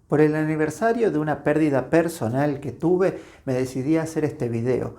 Por el aniversario de una pérdida personal que tuve, me decidí a hacer este video.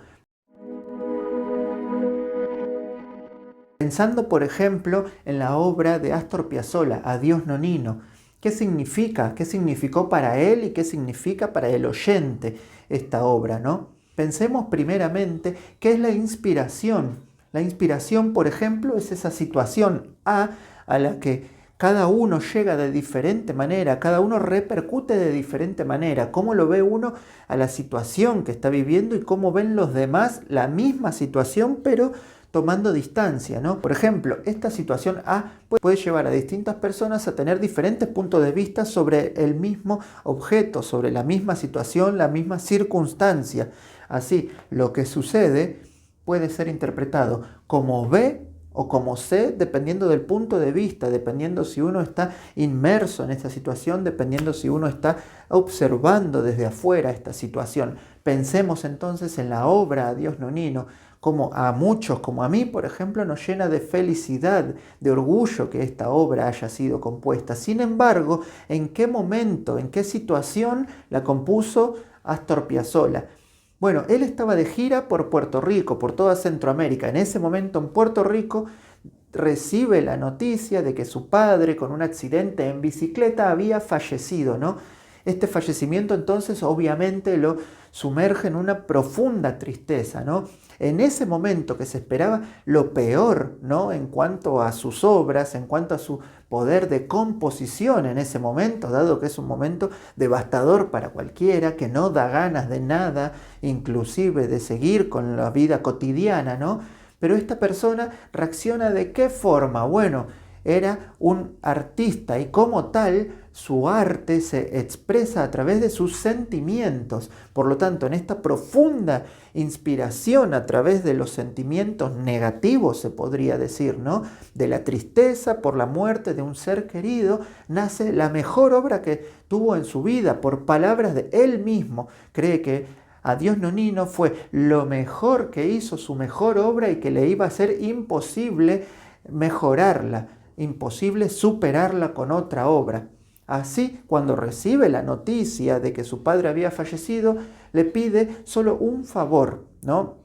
Pensando, por ejemplo, en la obra de Astor Piazzolla, Adiós Nonino. ¿Qué significa? ¿Qué significó para él y qué significa para el oyente esta obra, ¿no? Pensemos primeramente qué es la inspiración. La inspiración, por ejemplo, es esa situación a la que cada uno llega de diferente manera, cada uno repercute de diferente manera, cómo lo ve uno a la situación que está viviendo y cómo ven los demás la misma situación, pero tomando distancia, ¿no? Por ejemplo, esta situación A puede llevar a distintas personas a tener diferentes puntos de vista sobre el mismo objeto, sobre la misma situación, la misma circunstancia. Así, lo que sucede puede ser interpretado como B o como C, dependiendo del punto de vista, dependiendo si uno está inmerso en esta situación, dependiendo si uno está observando desde afuera esta situación. Pensemos entonces en la obra Adiós Nonino, como a muchos, como a mí, por ejemplo, nos llena de felicidad, de orgullo que esta obra haya sido compuesta. Sin embargo, ¿en qué momento, en qué situación la compuso Astor Piazzolla? Bueno, él estaba de gira por Puerto Rico, por toda Centroamérica. En ese momento en Puerto Rico recibe la noticia de que su padre, con un accidente en bicicleta, había fallecido, ¿no? Este fallecimiento entonces obviamente lo sumerge en una profunda tristeza, ¿no? En ese momento que se esperaba lo peor, ¿no? En cuanto a sus obras, en cuanto a su poder de composición en ese momento, dado que es un momento devastador para cualquiera, que no da ganas de nada, inclusive de seguir con la vida cotidiana, ¿no? Pero esta persona reacciona ¿de qué forma? Bueno, era un artista y como tal su arte se expresa a través de sus sentimientos. Por lo tanto, en esta profunda inspiración a través de los sentimientos negativos, se podría decir, ¿no? De la tristeza por la muerte de un ser querido, nace la mejor obra que tuvo en su vida. Por palabras de él mismo, cree que Adiós Nonino fue lo mejor que hizo, su mejor obra, y que le iba a ser imposible mejorarla, imposible superarla con otra obra. Así, cuando recibe la noticia de que su padre había fallecido, le pide solo un favor, ¿no?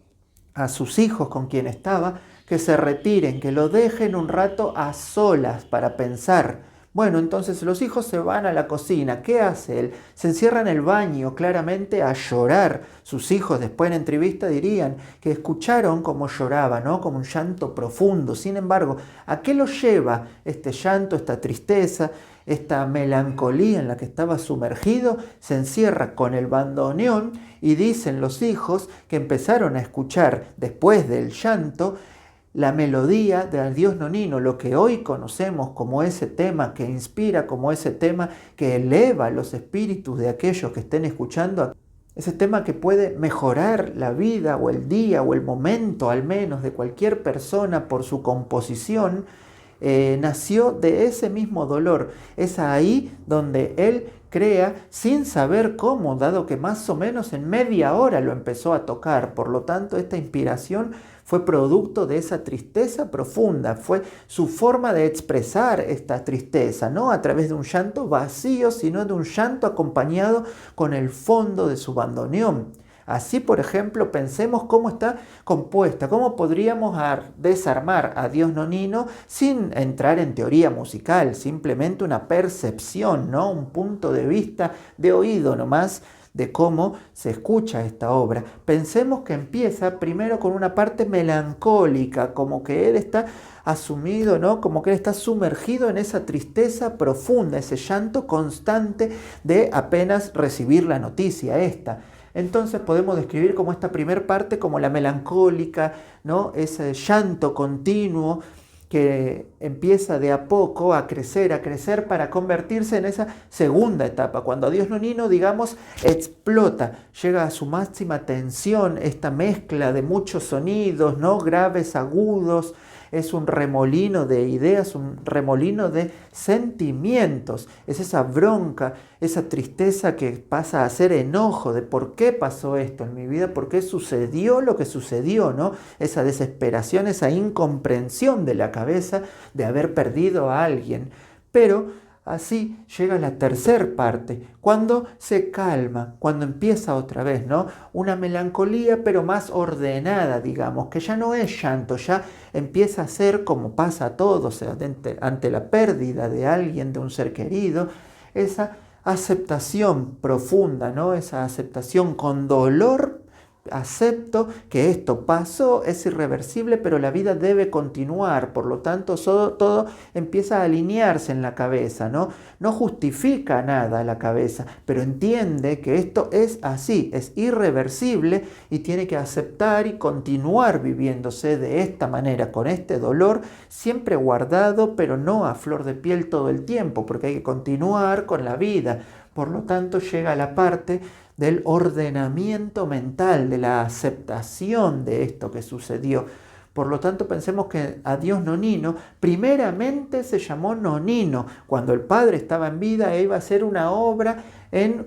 A sus hijos con quien estaba, que se retiren, que lo dejen un rato a solas para pensar. Bueno, entonces los hijos se van a la cocina. ¿Qué hace él? Se encierra en el baño, claramente a llorar. Sus hijos después en entrevista dirían que escucharon cómo lloraba, ¿no? Como un llanto profundo. Sin embargo, ¿a qué lo lleva este llanto, esta tristeza, esta melancolía en la que estaba sumergido? Se encierra con el bandoneón y dicen los hijos que empezaron a escuchar después del llanto la melodía de Adiós Nonino, lo que hoy conocemos como ese tema que inspira, como ese tema que eleva los espíritus de aquellos que estén escuchando, ese tema que puede mejorar la vida o el día o el momento al menos de cualquier persona por su composición. Nació de ese mismo dolor. Es ahí donde él crea sin saber cómo, dado que más o menos en media hora lo empezó a tocar. Por lo tanto, esta inspiración fue producto de esa tristeza profunda, fue su forma de expresar esta tristeza, no a través de un llanto vacío, sino de un llanto acompañado con el fondo de su bandoneón. Así, por ejemplo, pensemos cómo está compuesta, cómo podríamos desarmar Adiós Nonino sin entrar en teoría musical, simplemente una percepción, ¿no? Un punto de vista de oído nomás de cómo se escucha esta obra. Pensemos que empieza primero con una parte melancólica, como que él está asumido, ¿no? Como que él está sumergido en esa tristeza profunda, ese llanto constante de apenas recibir la noticia esta. Entonces podemos describir como esta primera parte como la melancólica, ¿no? Ese llanto continuo que empieza de a poco a crecer para convertirse en esa segunda etapa. Cuando Adiós Nonino, digamos, explota, llega a su máxima tensión, esta mezcla de muchos sonidos, ¿no? Graves, agudos, es un remolino de ideas, un remolino de sentimientos. Es esa bronca, esa tristeza que pasa a ser enojo de por qué pasó esto en mi vida, por qué sucedió lo que sucedió, ¿no? Esa desesperación, esa incomprensión de la cabeza de haber perdido a alguien. Pero así llega la tercera parte, cuando se calma, cuando empieza otra vez, ¿no? Una melancolía pero más ordenada, digamos, que ya no es llanto, ya empieza a ser como pasa a todos ante la pérdida de alguien, de un ser querido, esa aceptación profunda, ¿no? Esa aceptación con dolor. Acepto que esto pasó, es irreversible, pero la vida debe continuar. Por lo tanto, todo empieza a alinearse en la cabeza, ¿no? No justifica nada la cabeza, pero entiende que esto es así, es irreversible y tiene que aceptar y continuar viviéndose de esta manera, con este dolor, siempre guardado, pero no a flor de piel todo el tiempo, porque hay que continuar con la vida. Por lo tanto, llega la parte del ordenamiento mental, de la aceptación de esto que sucedió. Por lo tanto, pensemos que Adiós Nonino primeramente se llamó Nonino. Cuando el padre estaba en vida, iba a hacer una obra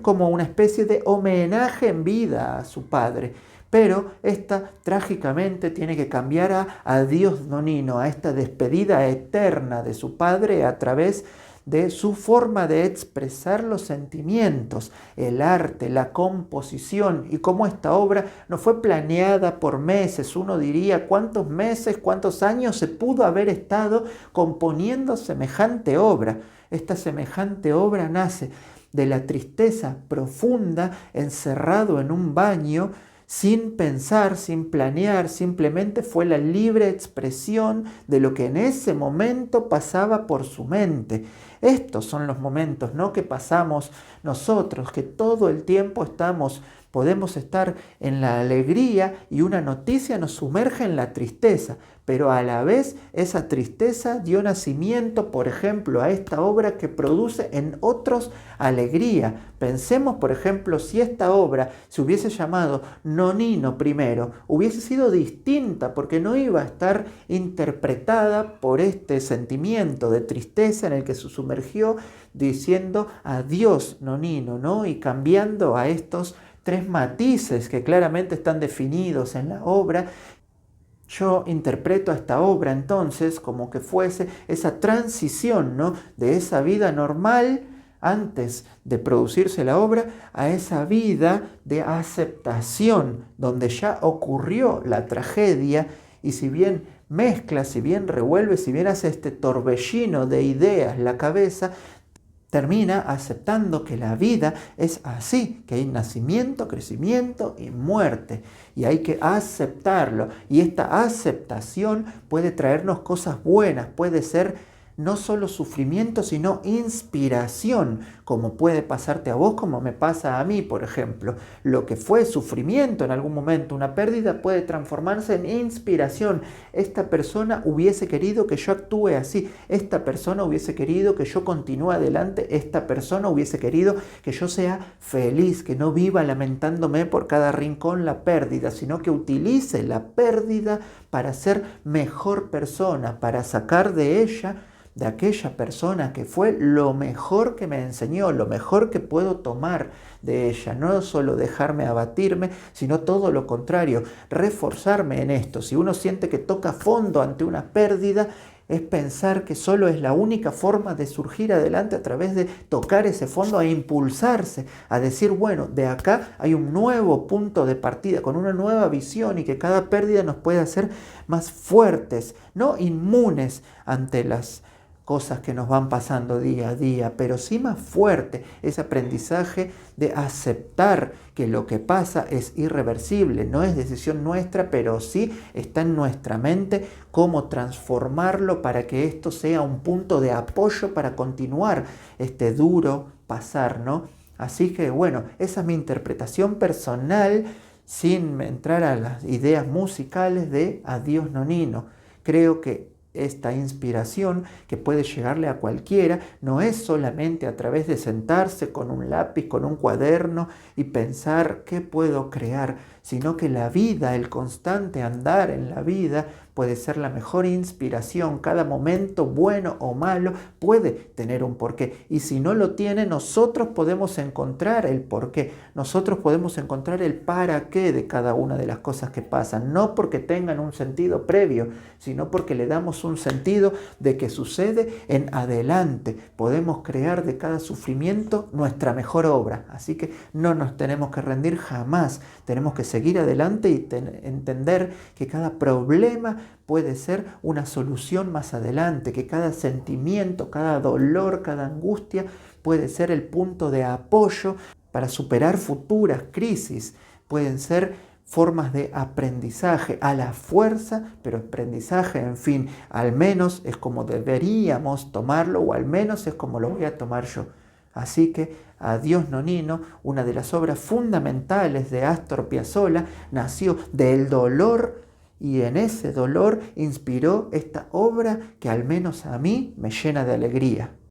como una especie de homenaje en vida a su padre. Pero esta trágicamente tiene que cambiar a Adiós Nonino, a esta despedida eterna de su padre a través de su forma de expresar los sentimientos, el arte, la composición, y cómo esta obra no fue planeada por meses. Uno diría, ¿cuántos meses, cuántos años se pudo haber estado componiendo semejante obra? Esta semejante obra nace de la tristeza profunda, encerrado en un baño, sin pensar, sin planear, simplemente fue la libre expresión de lo que en ese momento pasaba por su mente. Estos son los momentos, ¿no?, que pasamos nosotros, que todo el tiempo podemos estar en la alegría y una noticia nos sumerge en la tristeza, pero a la vez esa tristeza dio nacimiento, por ejemplo, a esta obra que produce en otros alegría. Pensemos, por ejemplo, si esta obra se hubiese llamado Nonino primero, hubiese sido distinta porque no iba a estar interpretada por este sentimiento de tristeza en el que se sumergió diciendo adiós Nonino, ¿no? Y cambiando a estos tres matices que claramente están definidos en la obra. Yo interpreto a esta obra entonces como que fuese esa transición, ¿no?, de esa vida normal antes de producirse la obra a esa vida de aceptación donde ya ocurrió la tragedia, y si bien mezcla, si bien revuelve, si bien hace este torbellino de ideas la cabeza, termina aceptando que la vida es así, que hay nacimiento, crecimiento y muerte, y hay que aceptarlo. Y esta aceptación puede traernos cosas buenas, puede ser no solo sufrimiento, sino inspiración, como puede pasarte a vos, como me pasa a mí, por ejemplo. Lo que fue sufrimiento en algún momento, una pérdida, puede transformarse en inspiración. Esta persona hubiese querido que yo actúe así, esta persona hubiese querido que yo continúe adelante, esta persona hubiese querido que yo sea feliz, que no viva lamentándome por cada rincón la pérdida, sino que utilice la pérdida para ser mejor persona, para sacar de ella, de aquella persona que fue lo mejor que me enseñó, lo mejor que puedo tomar de ella. No solo dejarme abatirme, sino todo lo contrario, reforzarme en esto. Si uno siente que toca fondo ante una pérdida, es pensar que solo es la única forma de surgir adelante a través de tocar ese fondo e impulsarse, a decir, bueno, de acá hay un nuevo punto de partida, con una nueva visión, y que cada pérdida nos puede hacer más fuertes, no inmunes ante las cosas que nos van pasando día a día, pero sí más fuerte, ese aprendizaje de aceptar que lo que pasa es irreversible, no es decisión nuestra, pero sí está en nuestra mente cómo transformarlo para que esto sea un punto de apoyo para continuar este duro pasar, ¿no? Así que bueno, esa es mi interpretación personal, sin entrar a las ideas musicales de Adiós Nonino. Creo que esta inspiración, que puede llegarle a cualquiera, no es solamente a través de sentarse con un lápiz, con un cuaderno y pensar qué puedo crear, sino que la vida, el constante andar en la vida, puede ser la mejor inspiración. Cada momento, bueno o malo, puede tener un porqué. Y si no lo tiene, nosotros podemos encontrar el porqué. Nosotros podemos encontrar el para qué de cada una de las cosas que pasan. No porque tengan un sentido previo, sino porque le damos un sentido de que sucede en adelante. Podemos crear de cada sufrimiento nuestra mejor obra. Así que no nos tenemos que rendir jamás. Tenemos que seguir adelante y entender que cada problema puede ser una solución más adelante, que cada sentimiento, cada dolor, cada angustia puede ser el punto de apoyo para superar futuras crisis. Pueden ser formas de aprendizaje a la fuerza, pero aprendizaje, en fin, al menos es como deberíamos tomarlo, o al menos es como lo voy a tomar yo. Así que Adiós Nonino, una de las obras fundamentales de Astor Piazzolla, nació del dolor y en ese dolor inspiró esta obra que al menos a mí me llena de alegría.